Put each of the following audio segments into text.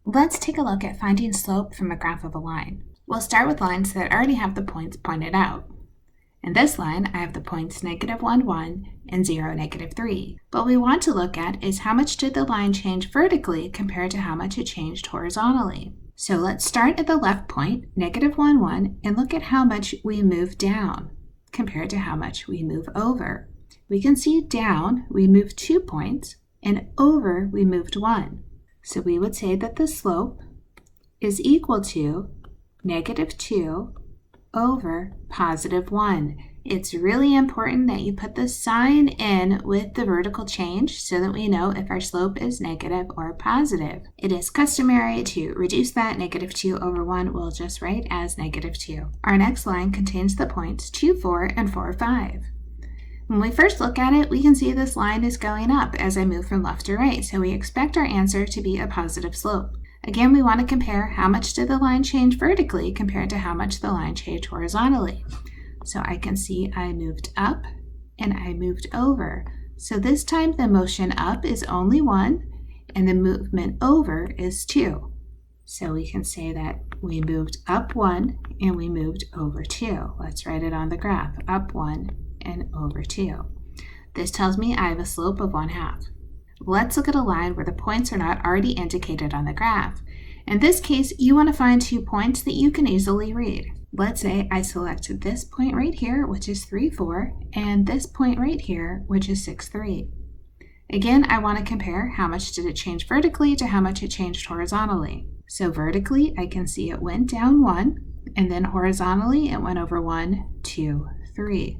Let's take a look at finding slope from a graph of a line. We'll start with lines that already have the points pointed out. In this line, I have the points -1, 1, and 0, -3. What we want to look at is how much did the line change vertically compared to how much it changed horizontally. So let's start at the left point, -1, 1, and look at how much we move down compared to how much we move over. We can see down, we moved 2 points, and over, we moved 1. So we would say that the slope is equal to -2 over +1. It's really important that you put the sign in with the vertical change so that we know if our slope is negative or positive. It is customary to reduce that. -2 over 1 we'll just write as -2. Our next line contains the points 2, 4, and 4, 5. When we first look at it, we can see this line is going up as I move from left to right, so we expect our answer to be a positive slope. Again, we want to compare how much did the line change vertically compared to how much the line changed horizontally. So I can see I moved up and I moved over. So this time the motion up is only 1 and the movement over is 2. So we can say that we moved up 1 and we moved over 2. Let's write it on the graph, up 1 and over 2. This tells me I have a slope of 1/2. Let's look at a line where the points are not already indicated on the graph. In this case, you want to find 2 points that you can easily read. Let's say I select this point right here, which is 3, 4, and this point right here, which is 6, 3. Again, I want to compare how much did it change vertically to how much it changed horizontally. So vertically, I can see it went down 1, and then horizontally, it went over 1, 2, 3.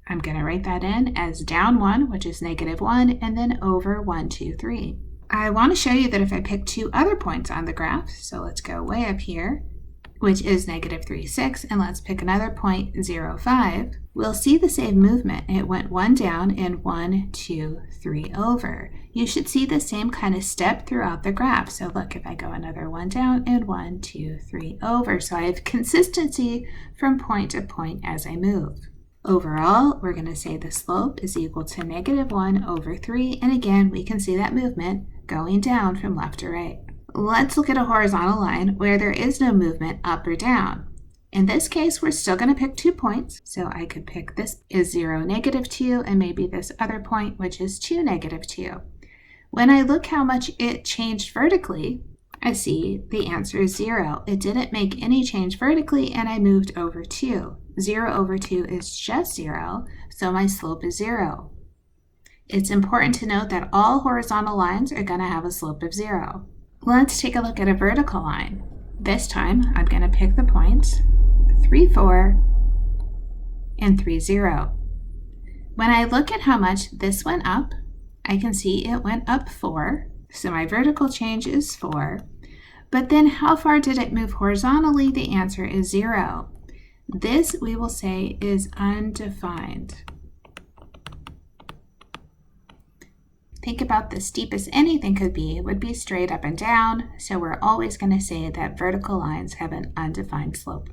I'm going to write that in as down 1, which is -1, and then over 1, 2, 3. I want to show you that if I pick 2 other points on the graph, so let's go way up here, which is -3, 6, and let's pick another point, 0, 5, we'll see the same movement. It went 1 down and 1, 2, 3 over. You should see the same kind of step throughout the graph. So look, if I go another 1 down and 1, 2, 3 over. So I have consistency from point to point as I move. Overall, we're going to say the slope is equal to -1 over 3, and again, we can see that movement going down from left to right. Let's look at a horizontal line where there is no movement up or down. In this case, we're still going to pick 2 points, so I could pick this is 0, -2, and maybe this other point, which is 2, -2. When I look how much it changed vertically, I see the answer is 0. It didn't make any change vertically, and I moved over 2. 0 over 2 is just 0, so my slope is 0. It's important to note that all horizontal lines are going to have a slope of 0. Let's take a look at a vertical line. This time, I'm going to pick the points 3, 4, and 3, 0. When I look at how much this went up, I can see it went up 4, so my vertical change is 4. But then how far did it move horizontally? The answer is 0. This, we will say, is undefined. Think about the steepest anything could be would be straight up and down, so we're always going to say that vertical lines have an undefined slope.